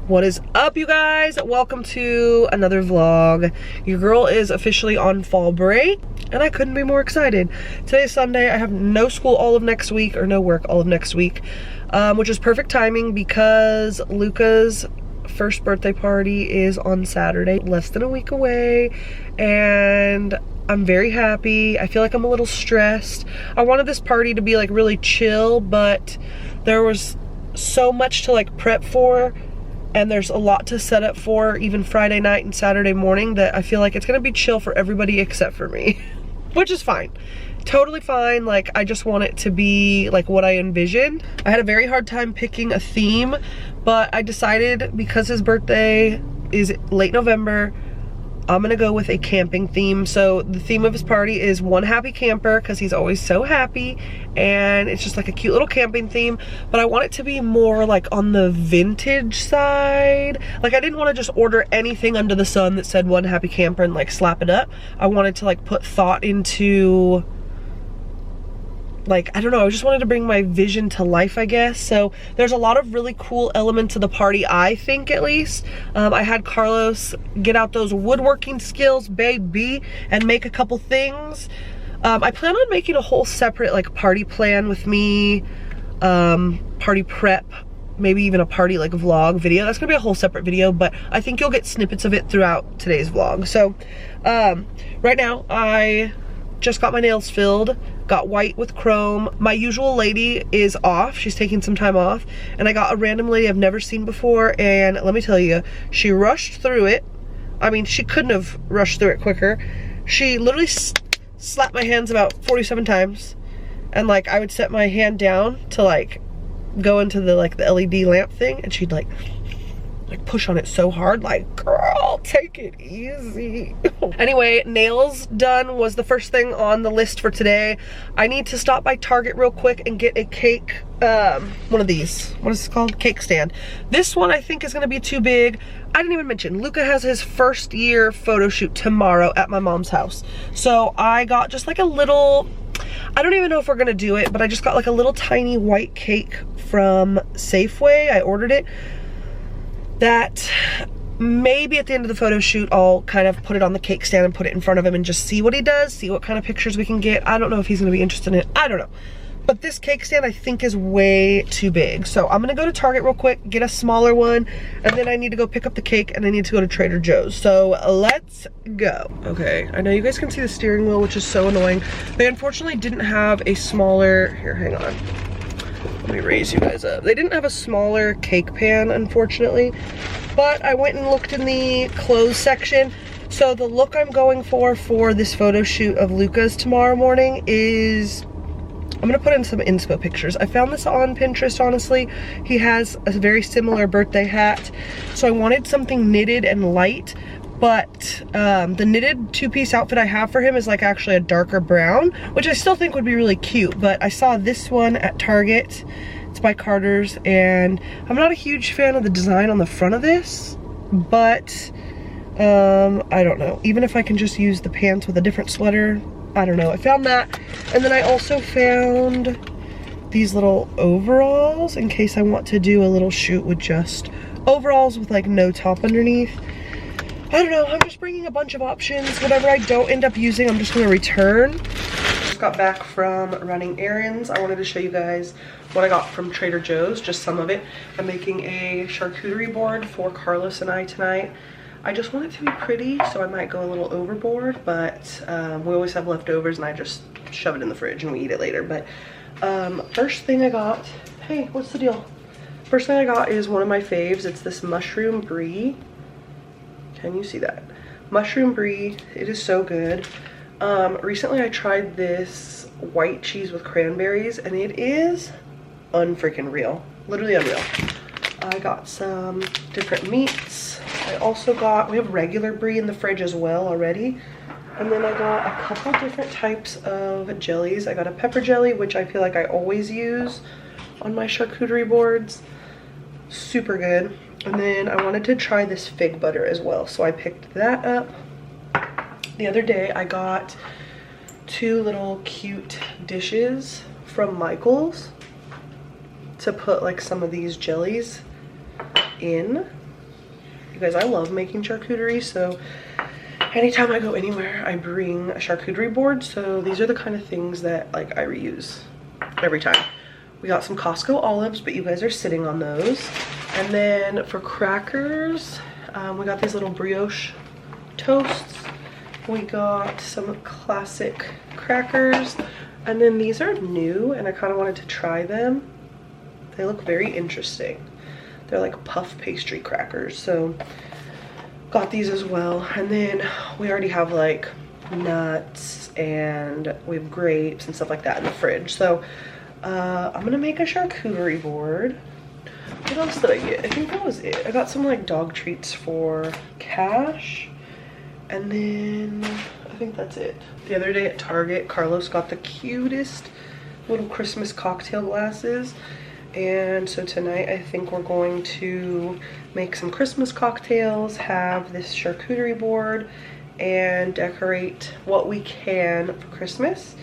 What is up, you guys? Welcome to another vlog. Your girl is officially on fall break and I couldn't be more excited. Today's Sunday. I have no school all of next week, or no work all of next week, which is perfect timing because Luca's first birthday party is on Saturday, less than a week away, and I'm very happy. I feel like I'm a little stressed. I wanted this party to be like really chill, but there was so much to like prep for, and there's a lot to set up for even Friday night and Saturday morning, that I feel like it's gonna be chill for everybody except for me, which is fine. Totally fine. Like, I just want it to be like what I envisioned. I had a very hard time picking a theme, but I decided because his birthday is late November, I'm gonna go with a camping theme. So the theme of his party is One Happy Camper, because he's always so happy, and it's just like a cute little camping theme. But I want it to be more like on the vintage side. Like, I didn't want to just order anything under the sun that said One Happy Camper and like slap it up. I wanted to like put thought into, like, I don't know, I just wanted to bring my vision to life, I guess. So there's a lot of really cool elements of the party, I think, at least. I had Carlos get out those woodworking skills, baby, and make a couple things. I plan on making a whole separate like party plan with me, party prep, maybe even a party like vlog video. That's gonna be a whole separate video, but I think you'll get snippets of it throughout today's vlog. So right now I just got my nails filled, got white with chrome. My usual lady is off, she's taking some time off, and I got a random lady I've never seen before, and let me tell you, she rushed through it. I mean, she couldn't have rushed through it quicker. She literally slapped my hands about 47 times, and like I would set my hand down to like go into the like the LED lamp thing, and she'd like push on it so hard, like, girl, take it easy. Anyway, nails done was the first thing on the list for today. I need to stop by Target real quick and get a cake, one of these, what is it called? Cake stand. This one I think is gonna be too big. I didn't even mention, Luca has his first year photo shoot tomorrow at my mom's house. So I got just like a little, I don't even know if we're gonna do it, but I just got like a little tiny white cake from Safeway. I ordered it. That maybe at the end of the photo shoot I'll kind of put it on the cake stand and put it in front of him and just see what he does, see what kind of pictures we can get. I don't know if he's gonna be interested in it, I don't know. But this cake stand I think is way too big. So I'm gonna go to Target real quick, get a smaller one, and then I need to go pick up the cake and I need to go to Trader Joe's. So let's go. Okay, I know you guys can see the steering wheel, which is so annoying. They unfortunately didn't have a smaller, here, hang on. Let me raise you guys up. They didn't have a smaller cake pan, unfortunately, but I went and looked in the clothes section. So the look I'm going for this photo shoot of Luca's tomorrow morning is, I'm gonna put in some inspo pictures. I found this on Pinterest, honestly. He has a very similar birthday hat, so I wanted something knitted and light, but the knitted two-piece outfit I have for him is like actually a darker brown, which I still think would be really cute. But I saw this one at Target. It's by Carter's, and I'm not a huge fan of the design on the front of this, but I don't know. Even if I can just use the pants with a different sweater, I don't know. I found that, and then I also found these little overalls in case I want to do a little shoot with just overalls with like no top underneath. I don't know, I'm just bringing a bunch of options. Whatever I don't end up using, I'm just gonna return. Just got back from running errands. I wanted to show you guys what I got from Trader Joe's, just some of it. I'm making a charcuterie board for Carlos and I tonight. I just want it to be pretty, so I might go a little overboard, but we always have leftovers and I just shove it in the fridge and we eat it later. But first thing I got, hey, what's the deal? First thing I got is one of my faves. It's this mushroom brie. Can you see that? Mushroom brie, it is so good. Recently I tried this white cheese with cranberries and it is unfreaking real. Literally unreal. I got some different meats. I also got, we have regular brie in the fridge as well already. And then I got a couple different types of jellies. I got a pepper jelly, which I feel like I always use on my charcuterie boards. Super good. And then I wanted to try this fig butter as well, so I picked that up. The other day I got two little cute dishes from Michael's to put like some of these jellies in. You guys, I love making charcuterie, so anytime I go anywhere, I bring a charcuterie board. So these are the kind of things that like I reuse every time. We got some Costco olives, but you guys are sitting on those. And then for crackers, we got these little brioche toasts. We got some classic crackers. And then these are new and I kind of wanted to try them. They look very interesting. They're like puff pastry crackers. So got these as well. And then we already have like nuts and we have grapes and stuff like that in the fridge. So I'm gonna make a charcuterie board. What else did I get? I think that was it. I got some like dog treats for Cash. And then I think that's it. The other day at Target, Carlos got the cutest little Christmas cocktail glasses. And so tonight I think we're going to make some Christmas cocktails, have this charcuterie board, and decorate what we can for Christmas.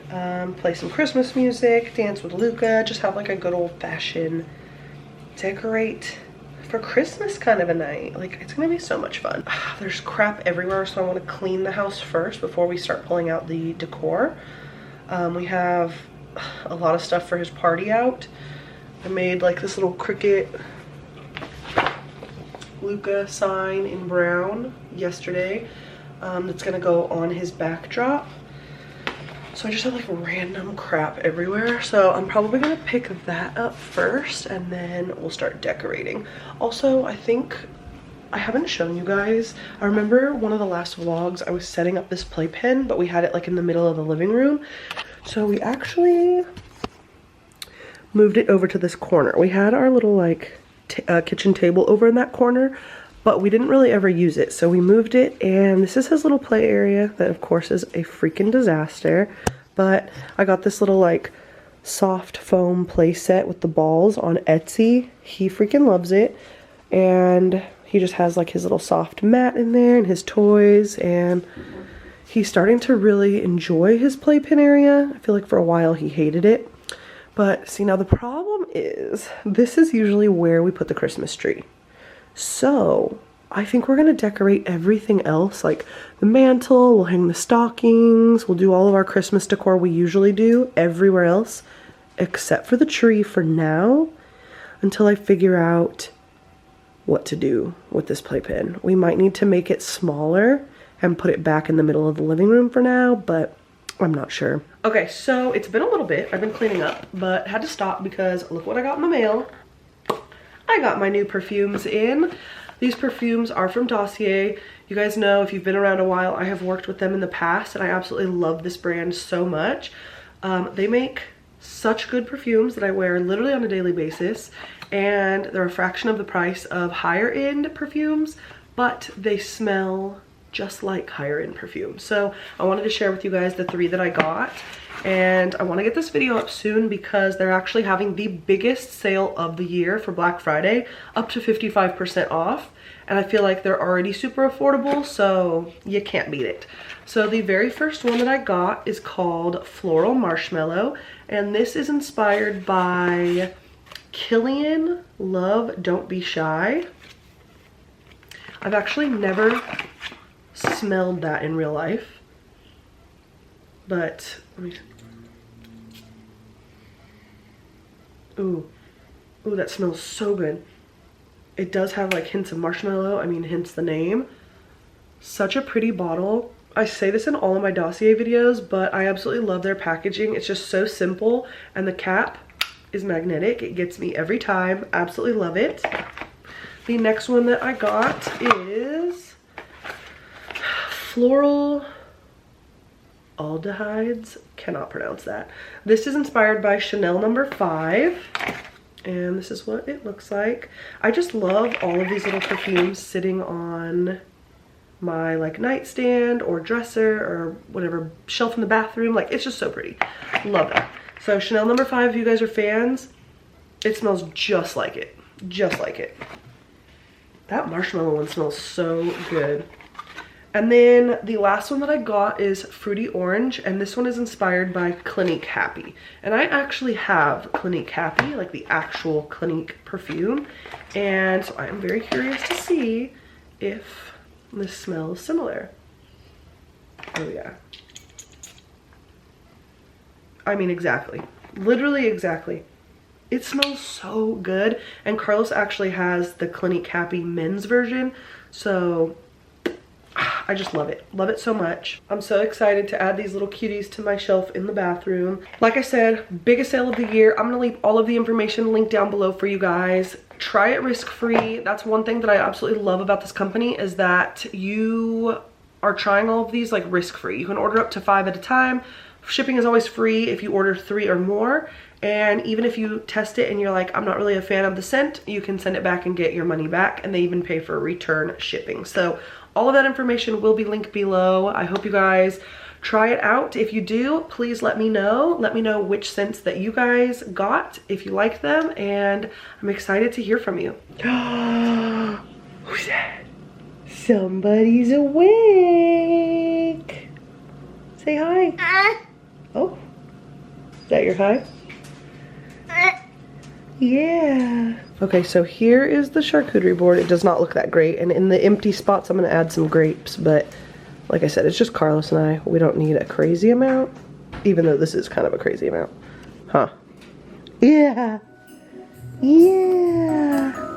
Play some Christmas music, dance with Luca, just have like a good old-fashioned decorate for Christmas kind of a night. Like, it's gonna be so much fun. There's crap everywhere, so I want to clean the house first before we start pulling out the decor. We have a lot of stuff for his party out. I made like this little cricket Luca sign in brown yesterday. That's gonna go on his backdrop. So I just have like random crap everywhere. So I'm probably gonna pick that up first and then we'll start decorating. Also, I think I haven't shown you guys. I remember one of the last vlogs, I was setting up this playpen, but we had it like in the middle of the living room. So we actually moved it over to this corner. We had our little like kitchen table over in that corner, but we didn't really ever use it. So we moved it, and this is his little play area that of course is a freaking disaster. But I got this little like soft foam play set with the balls on Etsy. He freaking loves it. And he just has like his little soft mat in there and his toys, and he's starting to really enjoy his playpen area. I feel like for a while he hated it. But see, now the problem is this is usually where we put the Christmas tree. So I think we're gonna decorate everything else, like the mantle, we'll hang the stockings, we'll do all of our Christmas decor we usually do everywhere else except for the tree for now, until I figure out what to do with this playpen. We might need to make it smaller and put it back in the middle of the living room for now, but I'm not sure. Okay, so it's been a little bit. I've been cleaning up, but had to stop because look what I got in the mail. I got my new perfumes in. These perfumes are from Dossier. You guys know, if you've been around a while, I have worked with them in the past, and I absolutely love this brand so much. They make such good perfumes that I wear literally on a daily basis, and they're a fraction of the price of higher end perfumes, but they smell just like higher end perfumes. So I wanted to share with you guys the 3 that I got. And I want to get this video up soon because they're actually having the biggest sale of the year for Black Friday, up to 55% off. And I feel like they're already super affordable, so you can't beat it. So the very first one that I got is called Floral Marshmallow. And this is inspired by Killian Love Don't Be Shy. I've actually never smelled that in real life. But let me... Ooh, that smells so good. It does have like hints of marshmallow, I mean hence the name. Such a pretty bottle. I say this in all of my Dossier videos, but I absolutely love their packaging. It's just so simple, and the cap is magnetic. It gets me every time. Absolutely love it. The next one that I got is Floral Aldehydes. Cannot pronounce that. This is inspired by Chanel No. 5, and this is what it looks like. I just love all of these little perfumes sitting on my like nightstand or dresser or whatever shelf in the bathroom. Like, it's just so pretty. Love it. So Chanel No. 5, if you guys are fans, it smells just like it. Just like it. That marshmallow one smells so good. And then the last one that I got is Fruity Orange, and this one is inspired by Clinique Happy. And I actually have Clinique Happy, like the actual Clinique perfume. And so I am very curious to see if this smells similar. Oh yeah. I mean, exactly. Literally exactly. It smells so good. And Carlos actually has the Clinique Happy men's version. So I just love it. Love it so much. I'm so excited to add these little cuties to my shelf in the bathroom. Like I said, biggest sale of the year. I'm gonna leave all of the information linked down below for you guys. Try it risk-free. That's one thing that I absolutely love about this company, is that you are trying all of these like risk-free. You can order up to 5 at a time. Shipping is always free if you order 3 or more. And even if you test it and you're like, I'm not really a fan of the scent, you can send it back and get your money back. And they even pay for return shipping. So all of that information will be linked below. I hope you guys try it out. If you do, please let me know. Let me know which scents that you guys got, if you like them. And I'm excited to hear from you. Who's that? Somebody's awake. Say hi. Oh, is that your hi? Yeah. Okay, so here is the charcuterie board. It does not look that great. And in the empty spots, I'm gonna add some grapes, but like I said, it's just Carlos and I. We don't need a crazy amount, even though this is kind of a crazy amount. Huh? Yeah. Yeah.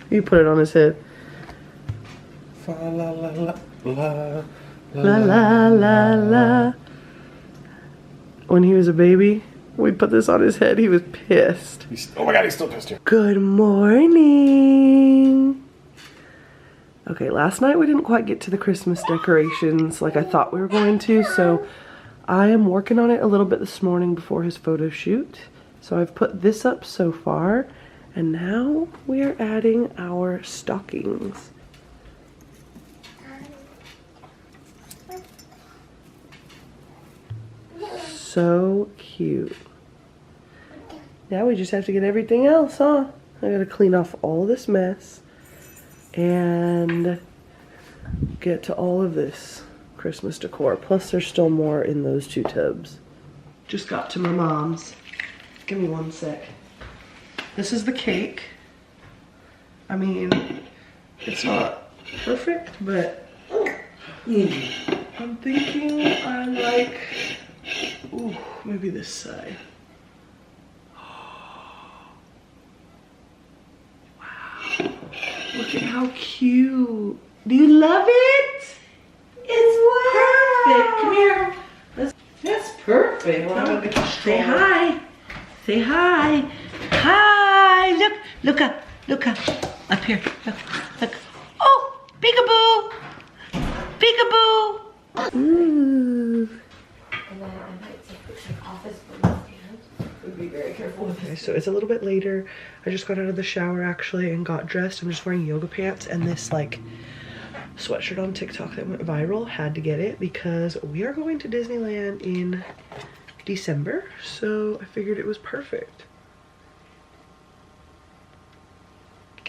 You put it on his head. Fa la la la la La la la la. When he was a baby, we put this on his head. He was pissed. Oh my god, he's still pissed here. Good morning. Okay, last night we didn't quite get to the Christmas decorations like I thought we were going to, so I am working on it a little bit this morning before his photo shoot. So I've put this up so far. And now we are adding our stockings. So cute. Now we just have to get everything else, huh? I gotta clean off all this mess and get to all of this Christmas decor. Plus there's still more in those 2 tubs. Just got to my mom's. Give me 1 sec. This is the cake. I mean, it's not perfect, but I'm thinking I like, ooh, maybe this side. Wow, look at how cute. Do you love it? It's perfect. Come here. That's perfect. Say hi. Say hi. Hi, look up, up here, look. Oh, peekaboo, peekaboo. Ooh. And then I might take pictures of office beforehand. Would be very careful with this. Okay, so it's a little bit later. I just got out of the shower actually and got dressed. I'm just wearing yoga pants and this like sweatshirt on TikTok that went viral. Had to get it because we are going to Disneyland in December, so I figured it was perfect.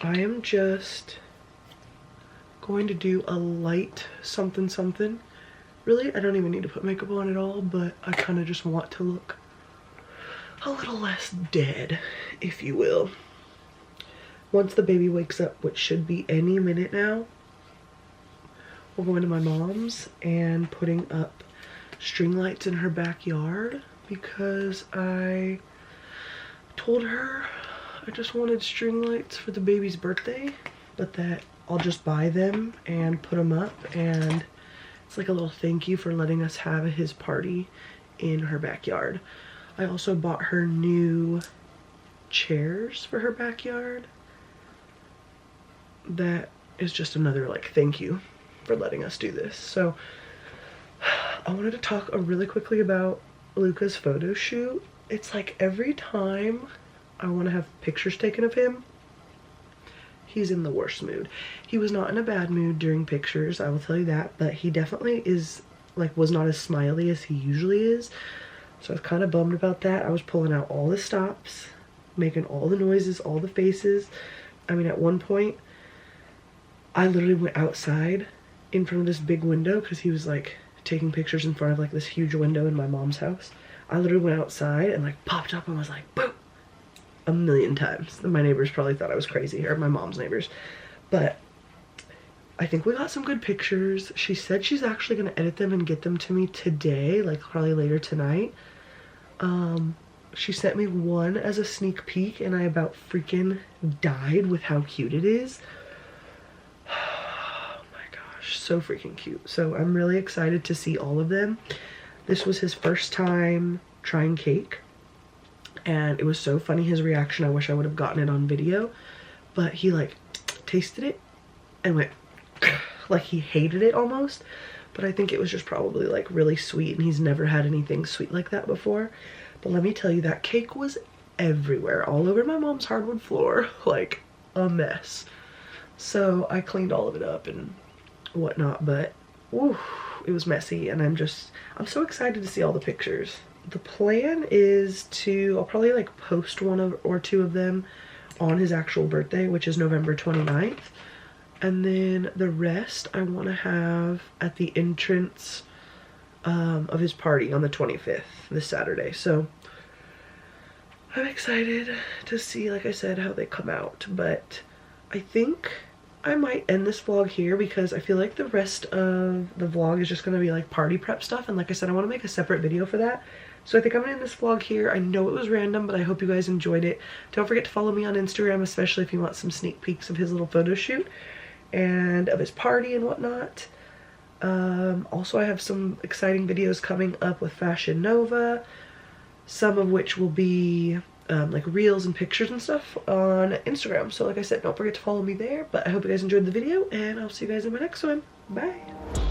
I am just going to do a light something something. Really, I don't even need to put makeup on at all, but I kind of just want to look a little less dead, if you will. Once the baby wakes up, which should be any minute now, we're going to my mom's and putting up string lights in her backyard because I told her I just wanted string lights for the baby's birthday, but that I'll just buy them and put them up, and it's like a little thank you for letting us have his party in her backyard. I also bought her new chairs for her backyard. That is just another like thank you for letting us do this. So I wanted to talk really quickly about Luca's photo shoot. It's like every time I want to have pictures taken of him, he's in the worst mood. He was not in a bad mood during pictures, I will tell you that, but he definitely is like was not as smiley as he usually is. So I was kind of bummed about that. I was pulling out all the stops, making all the noises, all the faces. I mean, at one point, I literally went outside in front of this big window because he was like taking pictures in front of like this huge window in my mom's house. I literally went outside and like popped up and was like, boom, a million times. My neighbors probably thought I was crazy, or my mom's neighbors. But I think we got some good pictures. She said she's actually gonna edit them and get them to me today, like probably later tonight. She sent me one as a sneak peek and I about freaking died with how cute it is. Oh my gosh, so freaking cute. So I'm really excited to see all of them. This was his first time trying cake, and it was so funny, his reaction. I wish I would have gotten it on video, but he like tasted it and went like he hated it almost. But I think it was just probably like really sweet, and he's never had anything sweet like that before. But let me tell you, that cake was everywhere, all over my mom's hardwood floor, like a mess. So I cleaned all of it up and whatnot, but ooh, it was messy, and I'm so excited to see all the pictures. The plan is to, I'll probably like post one or two of them on his actual birthday, which is November 29th. And then the rest I want to have at the entrance of his party on the 25th, this Saturday. So I'm excited to see, like I said, how they come out. But I think I might end this vlog here because I feel like the rest of the vlog is just going to be like party prep stuff. And like I said, I want to make a separate video for that. So I think I'm going to end this vlog here. I know it was random, but I hope you guys enjoyed it. Don't forget to follow me on Instagram, especially if you want some sneak peeks of his little photo shoot and of his party and whatnot. Also, I have some exciting videos coming up with Fashion Nova, some of which will be like reels and pictures and stuff on Instagram. So like I said, don't forget to follow me there. But I hope you guys enjoyed the video, and I'll see you guys in my next one. Bye.